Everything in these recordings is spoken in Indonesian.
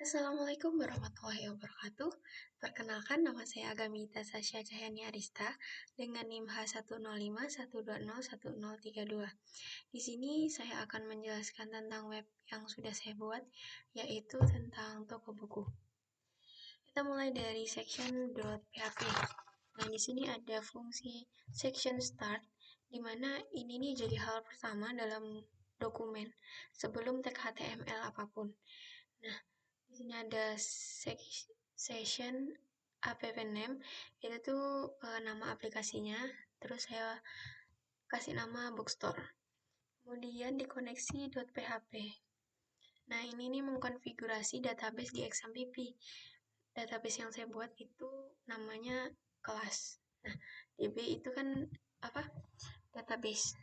Assalamualaikum warahmatullahi wabarakatuh. Perkenalkan, nama saya Agamita Sasha Cahyani Arista dengan NIM H10512010032. Di sini saya akan menjelaskan tentang web yang sudah saya buat, yaitu tentang toko buku. Kita mulai dari section.php. Nah, di sini ada fungsi section start, di mana ini nih jadi hal pertama dalam dokumen sebelum tag HTML apapun. Nah, di sini ada session app name, itu tuh nama aplikasinya, terus saya kasih nama bookstore. Kemudian dikoneksi .php. Nah, ini nih mengkonfigurasi database di XMPP. Database yang saya buat itu namanya kelas. Nah, DB itu kan apa? Database.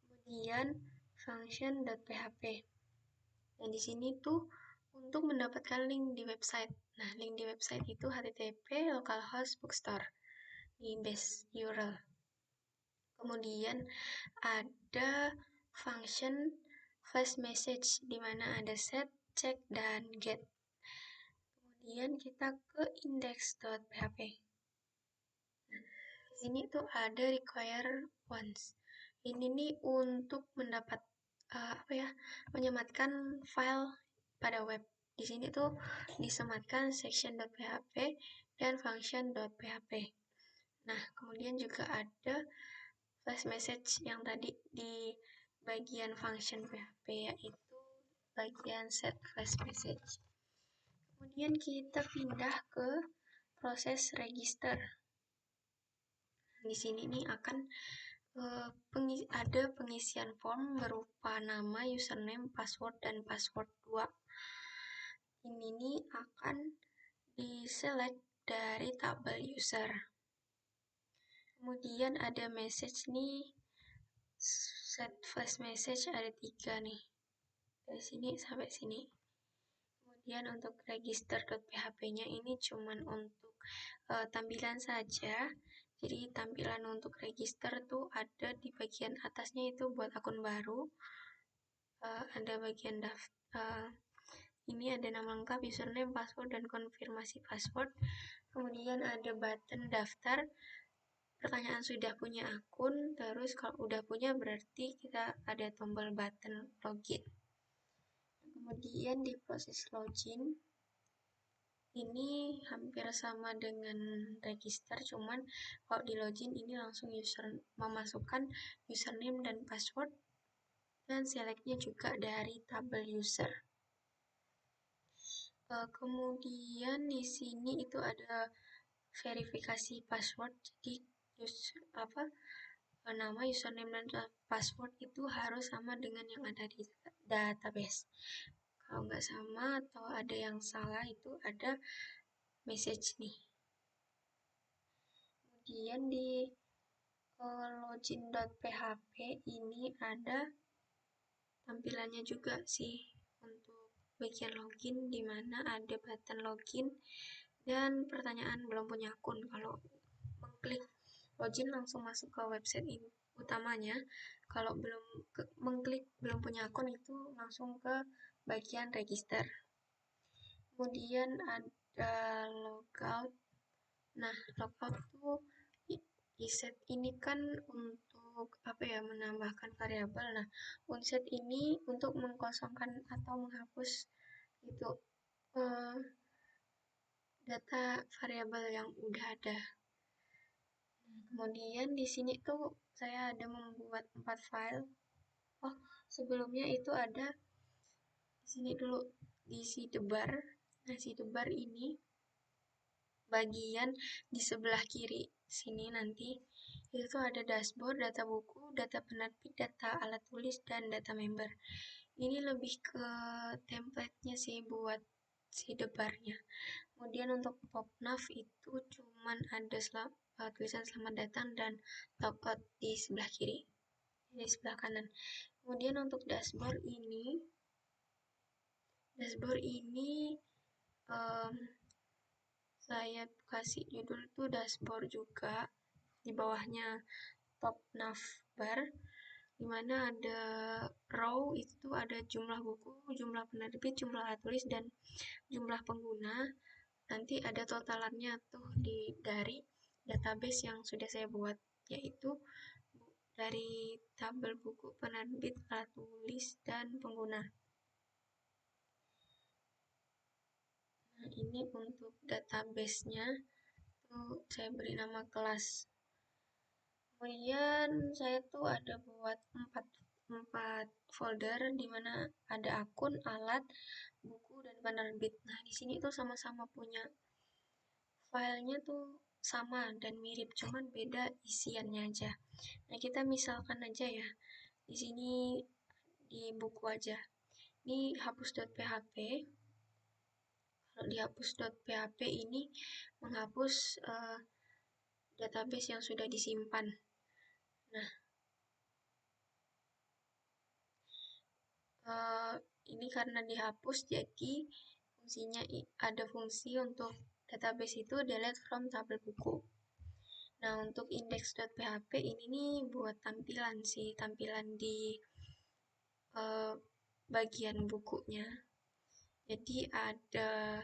Kemudian function.php. Nah, di sini tuh untuk mendapatkan link di website. Nah, link di website itu http localhost bookstore di base URL. Kemudian ada function flash message di mana ada set, check, dan get. Kemudian kita ke index.php. Nah, di sini tuh ada require once. Ini nih untuk mendapat menyematkan file pada web. Di sini tuh disematkan section.php dan function.php. Nah, kemudian juga ada flash message yang tadi di bagian function PHP, yaitu bagian set flash message. Kemudian kita pindah ke proses register. Di sini nih akan ada pengisian form berupa nama, username, password, dan password 2. Ini nih akan diselect dari tabel user. Kemudian ada message nih, set flash message ada 3 nih, dari sini sampai sini. Kemudian untuk register.php-nya ini cuman untuk tampilan saja. Jadi tampilan untuk register tuh ada di bagian atasnya itu buat akun baru. Ada bagian ini ada nama lengkap, username, password, dan konfirmasi password. Kemudian ada button daftar. Pertanyaan sudah punya akun, terus kalau udah punya berarti kita ada tombol button login. Kemudian di proses login, ini hampir sama dengan register, cuman kalau di login ini langsung memasukkan username dan password, dan selectnya juga dari tabel user. Kemudian di sini itu ada verifikasi password, jadi nama, username, dan password itu harus sama dengan yang ada di database. Kalau nggak sama atau ada yang salah itu ada message nih. Kemudian di login.php ini ada tampilannya juga sih untuk bagian login, di mana ada button login dan pertanyaan belum punya akun. Kalau mengklik login langsung masuk ke website ini utamanya. Kalau mengklik belum punya akun itu langsung ke bagian register. Kemudian ada logout. Nah, logout tuh iset ini kan untuk menambahkan variabel. Nah, unset ini untuk mengkosongkan atau menghapus itu data variabel yang udah ada. Kemudian di sini tuh saya ada membuat 4 file. Sebelumnya itu ada di sini dulu di sidebar. Nah, sidebar ini bagian di sebelah kiri sini nanti itu ada dashboard, data buku, data penerbit, data alat tulis, dan data member. Ini lebih ke template-nya sih buat sidebarnya. Kemudian untuk popnav itu cuman ada tulisan selamat datang dan logout di sebelah kiri, di sebelah kanan. Kemudian untuk dashboard ini saya kasih judul tuh dashboard juga, di bawahnya top navbar. dimana ada row itu ada jumlah buku, jumlah penerbit, jumlah tulis, dan jumlah pengguna. Nanti ada totalannya tuh dari database yang sudah saya buat, yaitu dari tabel buku, penerbit, alat tulis, dan pengguna. Nah, ini untuk database-nya tuh saya beri nama kelas. Kemudian saya tuh ada buat empat folder di mana ada akun, alat, buku, dan penerbit. Nah, di sini tuh sama-sama punya filenya tuh sama dan mirip, cuman beda isiannya aja. Nah, kita misalkan aja ya, di sini di buku aja. Ini hapus.php. Kalau di hapus.php ini menghapus database yang sudah disimpan. Nah, ini karena dihapus, jadi fungsinya ada fungsi untuk database itu delete from tabel buku. Nah, untuk index.php ini nih buat tampilan sih, tampilan di bagian bukunya. Jadi ada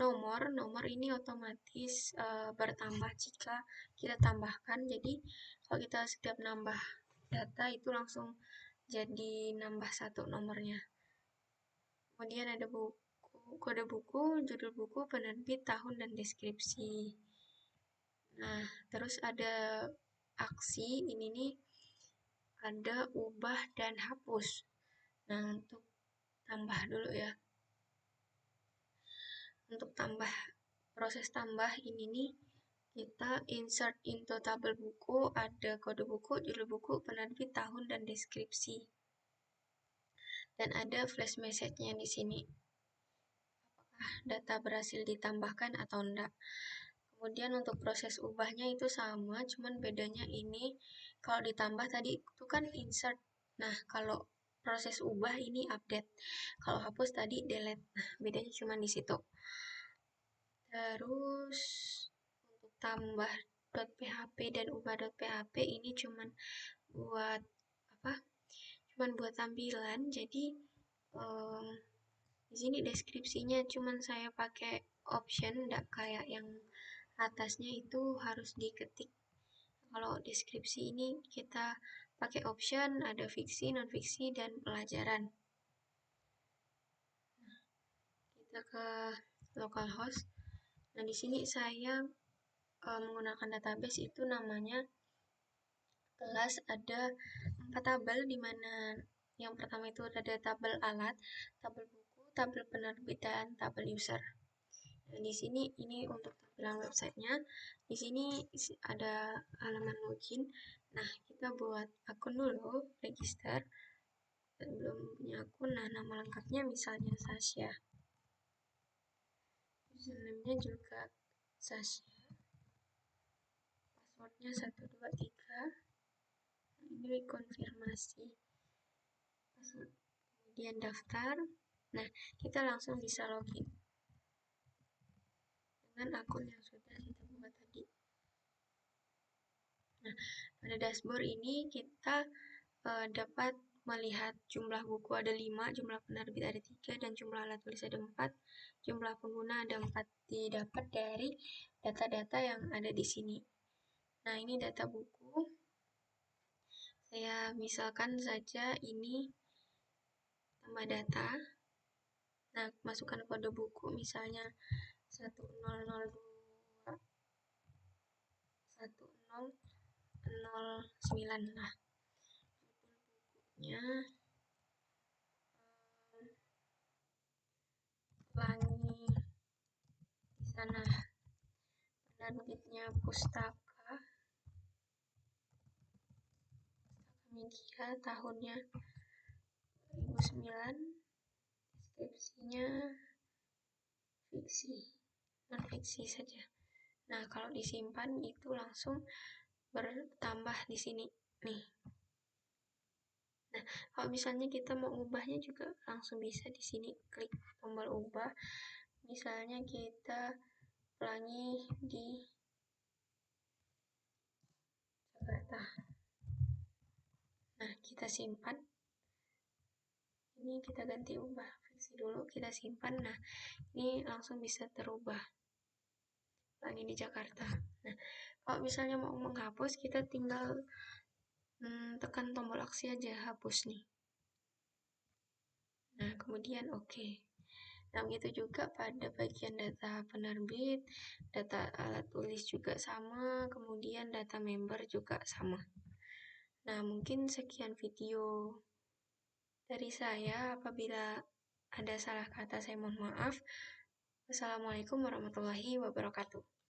nomor ini otomatis bertambah jika kita tambahkan. Jadi kalau kita setiap nambah data itu langsung jadi nambah satu nomornya. Kemudian ada kode buku, judul buku, penerbit, tahun, dan deskripsi. Nah, terus ada aksi, ini nih ada ubah dan hapus. Nah, untuk tambah dulu ya. Untuk proses tambah ini nih, kita insert into tabel buku, ada kode buku, judul buku, penerbit, tahun, dan deskripsi. Dan ada flash message-nya di sini. Apakah data berhasil ditambahkan atau enggak. Kemudian untuk proses ubahnya itu sama, cuman bedanya ini kalau ditambah tadi itu kan insert. Nah, kalau proses ubah ini update. Kalau hapus tadi delete. Nah, bedanya cuma di situ. Terus untuk tambah .php dan ubah.php ini cuman buat apa? Cuman buat tampilan. Jadi di sini deskripsinya cuman saya pakai option, enggak kayak yang atasnya itu harus diketik. Kalau deskripsi ini kita pakai option, ada fiksi, non-fiksi, dan pelajaran. Nah, kita ke localhost. Nah, di sini saya menggunakan database itu namanya kelas, ada 4 tabel, di mana yang pertama itu ada tabel alat, tabel buku, tabel penerbit, dan tabel user. Nah, di sini ini untuk tampilan websitenya. Di sini ada halaman login. Nah, kita buat akun dulu, register. Dan belum punya akun, nah nama lengkapnya misalnya Sasha. Username-nya juga Sasha. Passwordnya 123. Nah, ini konfirmasi password. Kemudian daftar. Nah, kita langsung bisa login dengan akun yang sudah kita buat tadi. Nah, pada dashboard ini kita dapat melihat jumlah buku ada 5, jumlah penerbit ada 3, dan jumlah alat tulis ada 4, jumlah pengguna ada 4. Didapat dari data-data yang ada di sini. Nah, ini data buku. Saya misalkan saja ini tambah data. Nah, masukkan kode buku misalnya 1002 1009. Nah, bukunya Pelangi di sana. Penerbitnya Pustaka Media, tahunnya 2009. Deskripsinya fiksi, non fiksi saja. Nah, kalau disimpan itu langsung bertambah di sini nih. Nah, kalau misalnya kita mau ubahnya juga langsung bisa di sini, klik tombol ubah. Misalnya kita Pelangi di Jakarta. Nah, kita simpan. Ini kita ganti ubah versi dulu, kita simpan. Nah, ini langsung bisa terubah. Lagi di Jakarta. Nah, kalau misalnya mau menghapus, kita tinggal tekan tombol aksi aja, hapus nih. Nah, kemudian oke. Nah, begitu juga pada bagian data penerbit, data alat tulis juga sama, kemudian data member juga sama. Nah, mungkin sekian video dari saya. Apabila ada salah kata, saya mohon maaf. Wassalamualaikum warahmatullahi wabarakatuh.